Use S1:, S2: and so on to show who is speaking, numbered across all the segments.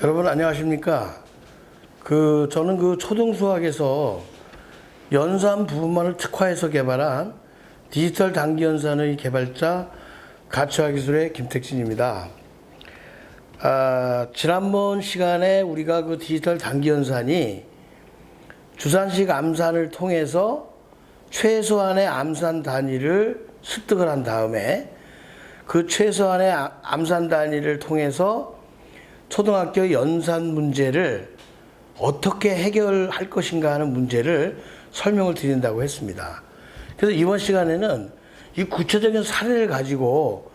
S1: 여러분 안녕하십니까? 저는 초등수학에서 연산 부분만을 특화해서 개발한 디지털 단기연산의 개발자 가치화기술의 김택진입니다. 지난번 시간에 우리가 디지털 단기연산이 주산식 암산을 통해서 최소한의 암산 단위를 습득을 한 다음에 그 최소한의 암산 단위를 통해서 초등학교 연산 문제를 어떻게 해결할 것인가 하는 문제를 설명을 드린다고 했습니다. 그래서 이번 시간에는 이 구체적인 사례를 가지고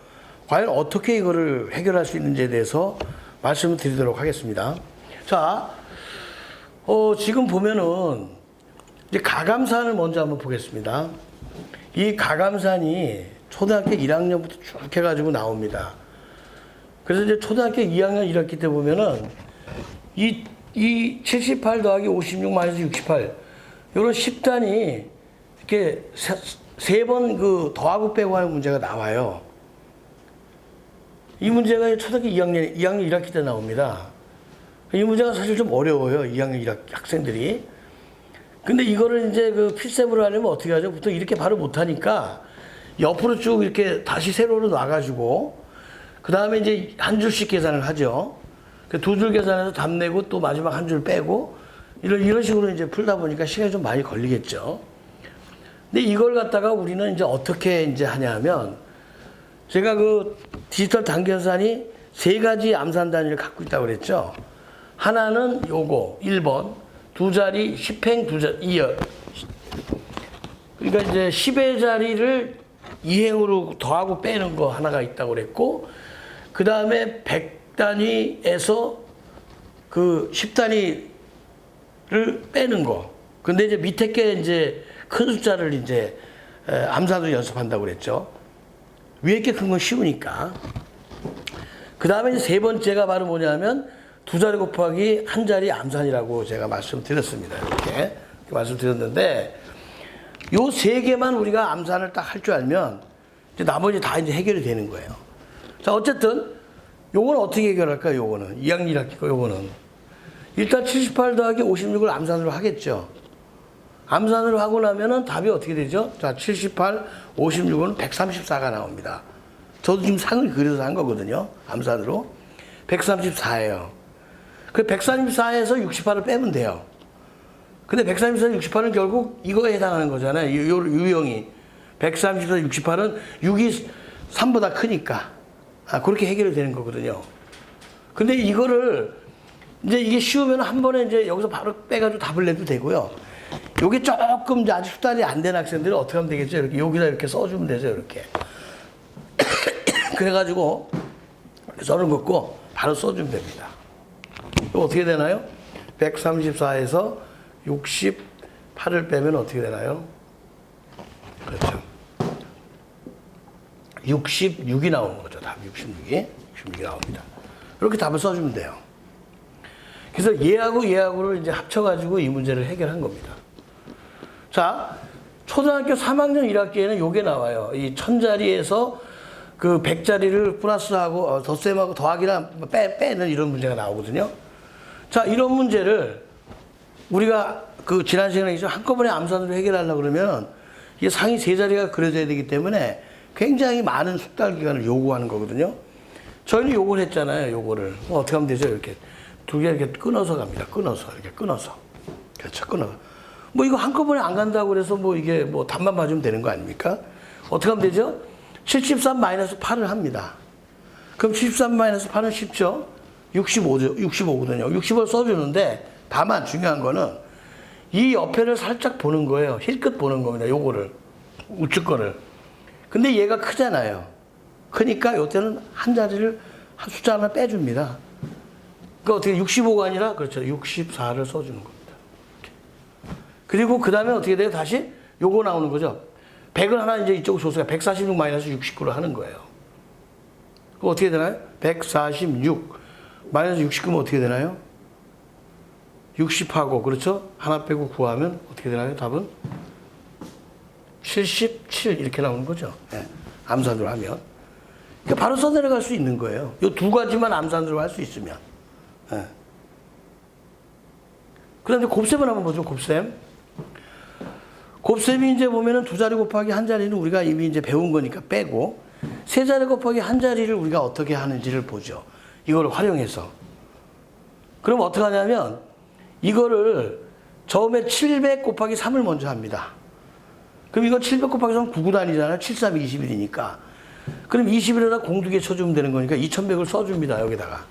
S1: 과연 어떻게 이거를 해결할 수 있는지에 대해서 말씀을 드리도록 하겠습니다. 자, 지금 보면은 이제 가감산을 먼저 한번 보겠습니다. 이 가감산이 초등학교 1학년부터 쭉 해가지고 나옵니다. 그래서 이제 초등학교 2학년 1학기 때 보면은 이 78 더하기 56 마이너스 68 이런 10단이 이렇게 세 번 더하고 빼고 하는 문제가 나와요. 이 문제가 초등학교 2학년 1학기 때 나옵니다. 이 문제가 사실 좀 어려워요. 2학년 1학기 학생들이. 근데 이거를 이제 필셈으로 하려면 어떻게 하죠? 보통 이렇게 바로 못하니까 옆으로 쭉 이렇게 다시 세로로 놔가지고 그 다음에 이제 한 줄씩 계산을 하죠. 두 줄 계산해서 답 내고 또 마지막 한 줄 빼고 이런 식으로 이제 풀다 보니까 시간이 좀 많이 걸리겠죠. 근데 이걸 갖다가 우리는 이제 어떻게 이제 하냐면 제가 디지털 단기연산이 세 가지 암산 단위를 갖고 있다고 그랬죠. 하나는 요거 1번 두 자리 10행 두 자리 2열. 그러니까 이제 10의 자리를 2행으로 더하고 빼는 거 하나가 있다고 그랬고 그 다음에 100단위에서 10단위를 빼는 거. 근데 이제 밑에 게 이제 큰 숫자를 이제 암산으로 연습한다고 그랬죠. 위에 게 큰 건 쉬우니까. 그 다음에 이제 세 번째가 바로 뭐냐면 두 자리 곱하기 한 자리 암산이라고 제가 말씀드렸습니다. 이렇게 말씀드렸는데 요 세 개만 우리가 암산을 딱 할 줄 알면 이제 나머지 다 이제 해결이 되는 거예요. 자, 어쨌든 요거는 어떻게 해결할까요? 요거는 2학년 1학기 거 요거는 일단 78 더하기 56을 암산으로 하겠죠. 암산으로 하고 나면은 답이 어떻게 되죠? 자, 78, 56은 134가 나옵니다. 저도 지금 상을 그려서 한 거거든요. 암산으로. 134예요. 그 134에서 68을 빼면 돼요. 근데 134, 68은 결국 이거에 해당하는 거잖아요. 유형이. 134, 68은 6이 3보다 크니까. 그렇게 해결이 되는 거거든요. 근데 이거를 이제 이게 쉬우면 한 번에 이제 여기서 바로 빼가지고 답을 내도 되고요. 요게 조금 이제 아직 숙달이 안 된 학생들은 어떻게 하면 되겠죠? 이렇게 여기다 이렇게 써주면 되죠. 이렇게. 그래가지고 써는 긋고 바로 써주면 됩니다. 이거 어떻게 되나요? 134에서 68을 빼면 어떻게 되나요? 그렇죠. 66이 나오는 거죠. 답 66이 나옵니다. 이렇게 답을 써주면 돼요. 그래서 얘하고를 이제 합쳐가지고 이 문제를 해결한 겁니다. 자, 초등학교 3학년 1학기에는 요게 나와요. 이 1000자리에서 100자리를 플러스하고 덧셈하고 더하기나 빼는 이런 문제가 나오거든요. 자, 이런 문제를 우리가 지난 시간에 한꺼번에 암산으로 해결하려고 그러면 이게 상위 세 자리가 그려져야 되기 때문에 굉장히 많은 숙달 기간을 요구하는 거거든요. 저희는 요걸 했잖아요. 요거를. 어떻게 하면 되죠? 이렇게 두 개 이렇게 끊어서 갑니다. 이렇게 끊어서. 그렇죠. 끊어서. 이거 한꺼번에 안 간다고 그래서 이게 답만 맞으면 되는 거 아닙니까? 어떻게 하면 되죠? 73 마이너스 8을 합니다. 그럼 73 마이너스 8은 쉽죠? 65거든요. 65를 써주는데 다만 중요한 거는 이 옆에를 살짝 보는 거예요. 힐끗 보는 겁니다. 요거를. 우측 거를. 근데 얘가 크잖아요. 크니까 요때는 한 자리를 한 숫자 하나 빼줍니다. 그러니까 어떻게 65가 아니라 그렇죠. 64를 써주는 겁니다. 이렇게. 그리고 그 다음에 어떻게 돼요? 다시 요거 나오는 거죠. 100을 하나 이제 이쪽으로 줬으니까 146 마이너스 69를 하는 거예요. 그럼 어떻게 되나요? 146 마이너스 69면 어떻게 되나요? 60하고 그렇죠? 하나 빼고 구하면 어떻게 되나요? 답은 77 이렇게 나오는 거죠. 네. 암산으로 하면. 그러니까 바로 써내려갈 수 있는 거예요. 이 두 가지만 암산으로 할 수 있으면. 예. 그 다음에 곱셈을 한번 보죠, 곱셈. 곱셈이 이제 보면은 두 자리 곱하기 한 자리는 우리가 이미 이제 배운 거니까 빼고, 세 자리 곱하기 한 자리를 우리가 어떻게 하는지를 보죠. 이걸 활용해서. 그럼 어떻게 하냐면, 이거를 처음에 700 곱하기 3을 먼저 합니다. 그럼 이거 700 곱하기 3은 9구단이잖아요. 7, 3, 21이니까. 그럼 20일에다 공두개 쳐주면 되는 거니까 2100을 써줍니다. 여기다가.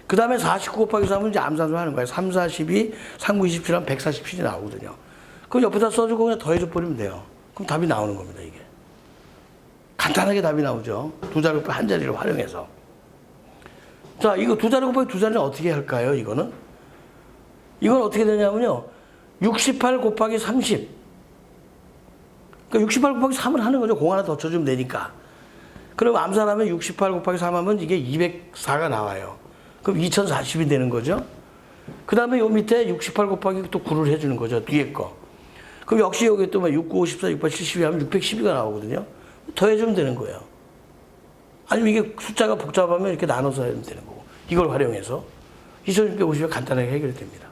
S1: 그 다음에 49 곱하기 3은 이제 암산으로 하는 거예요. 3, 4, 12, 3, 9, 27 하면 147이 나오거든요. 그럼 옆에다 써주고 그냥 더해줘 버리면 돼요. 그럼 답이 나오는 겁니다, 이게. 간단하게 답이 나오죠. 두 자리 곱하기 한 자리를 활용해서. 자, 이거 두 자리 곱하기 두 자리는 어떻게 할까요, 이거는? 이건 어떻게 되냐면요. 68 곱하기 30. 그러니까 68 곱하기 3을 하는 거죠. 공 하나 더 쳐주면 되니까. 그럼 암산하면 68 곱하기 3 하면 이게 204가 나와요. 그럼 2040이 되는 거죠. 그 다음에 요 밑에 68 곱하기 또 9를 해주는 거죠. 뒤에 거. 그럼 역시 여기 또 69, 54, 68, 72 하면 612가 나오거든요. 더해주면 되는 거예요. 아니면 이게 숫자가 복잡하면 이렇게 나눠서 해도 되는 거고. 이걸 활용해서 2650이 간단하게 해결이 됩니다.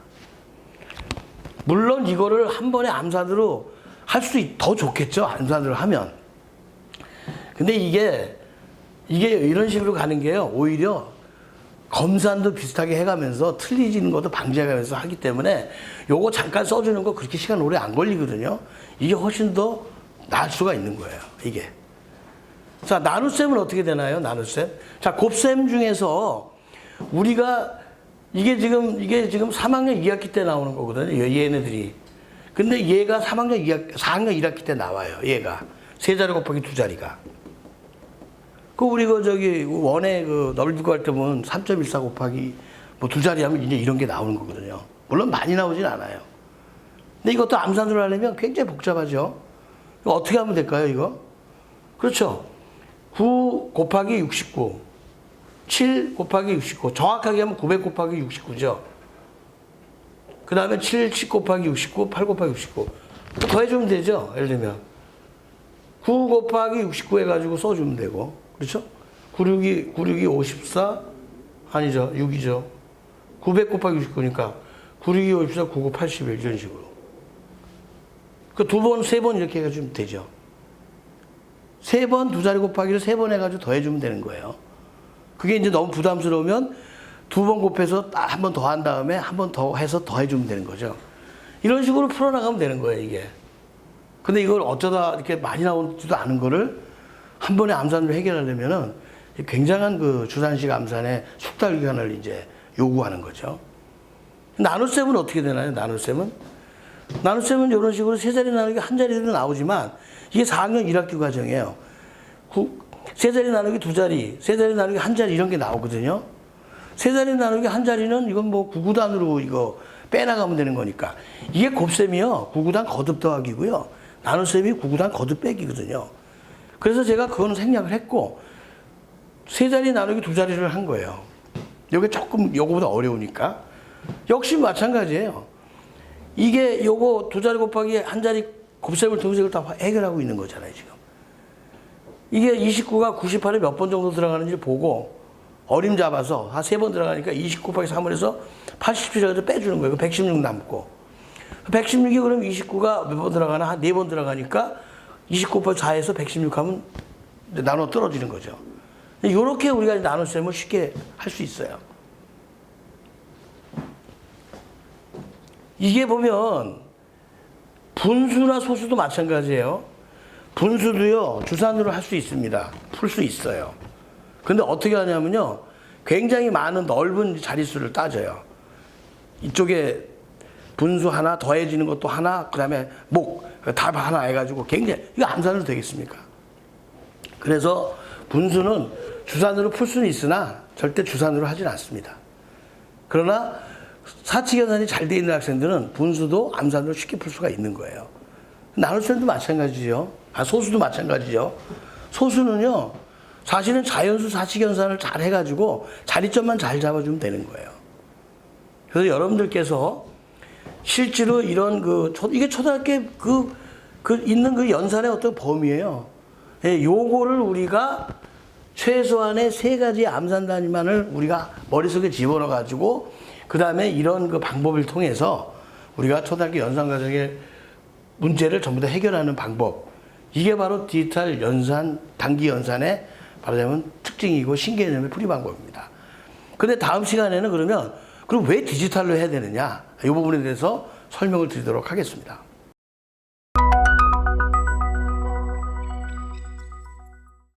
S1: 물론 이거를 한 번에 암산으로 할 수도 더 좋겠죠. 암산으로 하면. 근데 이게 이런 식으로 가는 게요. 오히려 검산도 비슷하게 해가면서 틀리지는 것도 방지해가면서 하기 때문에 요거 잠깐 써주는 거 그렇게 시간 오래 안 걸리거든요. 이게 훨씬 더 나을 수가 있는 거예요. 이게. 자, 나눗셈은 어떻게 되나요? 나눗셈. 자, 곱셈 중에서 우리가 이게 지금 3학년 2학기 때 나오는 거거든요. 얘네들이. 근데 얘가 4학년 1학기 때 나와요. 얘가. 세 자리 곱하기 두 자리가. 그 우리 원의 넓이 구할 때 보면 3.14 곱하기 뭐 두 자리 하면 이제 이런 게 나오는 거거든요. 물론 많이 나오진 않아요. 근데 이것도 암산으로 하려면 굉장히 복잡하죠. 이거 어떻게 하면 될까요, 이거? 그렇죠. 9 곱하기 69. 7 곱하기 69. 정확하게 하면 900 곱하기 69죠. 그 다음에 7 곱하기 69, 8 곱하기 69. 더해주면 되죠. 예를 들면. 9 곱하기 69 해가지고 써주면 되고. 그렇죠? 96이 54? 아니죠. 6이죠. 900 곱하기 69니까 96이 54, 99, 81 이런 식으로. 그 두 번, 세 번 이렇게 해가지고 되죠. 세 번 두 자리 곱하기를 세 번 해가지고 더해주면 되는 거예요. 그게 이제 너무 부담스러우면 두 번 곱해서 한 번 더 한 다음에 한 번 더 해서 더해주면 되는 거죠. 이런 식으로 풀어나가면 되는 거예요, 이게. 근데 이걸 어쩌다 이렇게 많이 나오지도 않은 거를 한 번에 암산으로 해결하려면은 굉장한 그 주산식 암산의 숙달 기간을 이제 요구하는 거죠. 나눗셈은 어떻게 되나요? 나눗셈은 이런 식으로 세 자리 나누기 한 자리도 나오지만 이게 4학년 1학기 과정이에요. 세 자리 나누기 두 자리, 세 자리 나누기 한 자리 이런 게 나오거든요. 세 자리 나누기 한 자리는 이건 뭐 9구단으로 이거 빼나가면 되는 거니까. 이게 곱셈이요. 9구단 거듭 더하기고요. 나눗셈이 9구단 거듭 빼기거든요. 그래서 제가 그거는 생략을 했고 세 자리 나누기 두 자리를 한 거예요. 이게 조금 요거보다 어려우니까. 역시 마찬가지예요. 이게 요거 두 자리 곱하기 한 자리 곱셈을 통해서 다 해결하고 있는 거잖아요, 지금. 이게 29가 98에 몇 번 정도 들어가는지 보고 어림 잡아서 한 세 번 들어가니까 29 곱하기 3을 해서 87에서 빼주는 거예요. 116 남고. 116이 그럼 29가 몇 번 들어가나? 한 네 번 들어가니까 29 곱하기 4에서 116 하면 나눠 떨어지는 거죠. 이렇게 우리가 나눗셈을 쉽게 할 수 있어요. 이게 보면 분수나 소수도 마찬가지예요. 분수도요, 주산으로 할 수 있습니다. 풀 수 있어요. 근데 어떻게 하냐면요, 굉장히 많은 넓은 자릿수를 따져요. 이쪽에 분수 하나, 더해지는 것도 하나, 그 다음에 답 하나 해가지고 굉장히, 이거 암산으로 되겠습니까? 그래서 분수는 주산으로 풀 수는 있으나 절대 주산으로 하진 않습니다. 그러나 사칙연산이 잘 돼 있는 학생들은 분수도 암산으로 쉽게 풀 수가 있는 거예요. 나눗셈도 마찬가지죠. 소수도 마찬가지죠. 소수는요, 사실은 자연수 사칙연산을 잘 해가지고 자리점만 잘 잡아주면 되는 거예요. 그래서 여러분들께서 실제로 이런 이게 초등학교 있는 그 연산의 어떤 범위예요. 예, 요거를 우리가 최소한의 3가지 암산 단위만을 우리가 머릿속에 집어넣어 가지고 그 다음에 이런 그 방법을 통해서 우리가 초등학교 연산과정의 문제를 전부 다 해결하는 방법. 이게 바로 디지털 연산, 단기 연산의 말하자면 특징이고 신개념의 풀이 방법입니다. 근데 다음 시간에는 그럼 왜 디지털로 해야 되느냐? 이 부분에 대해서 설명을 드리도록 하겠습니다.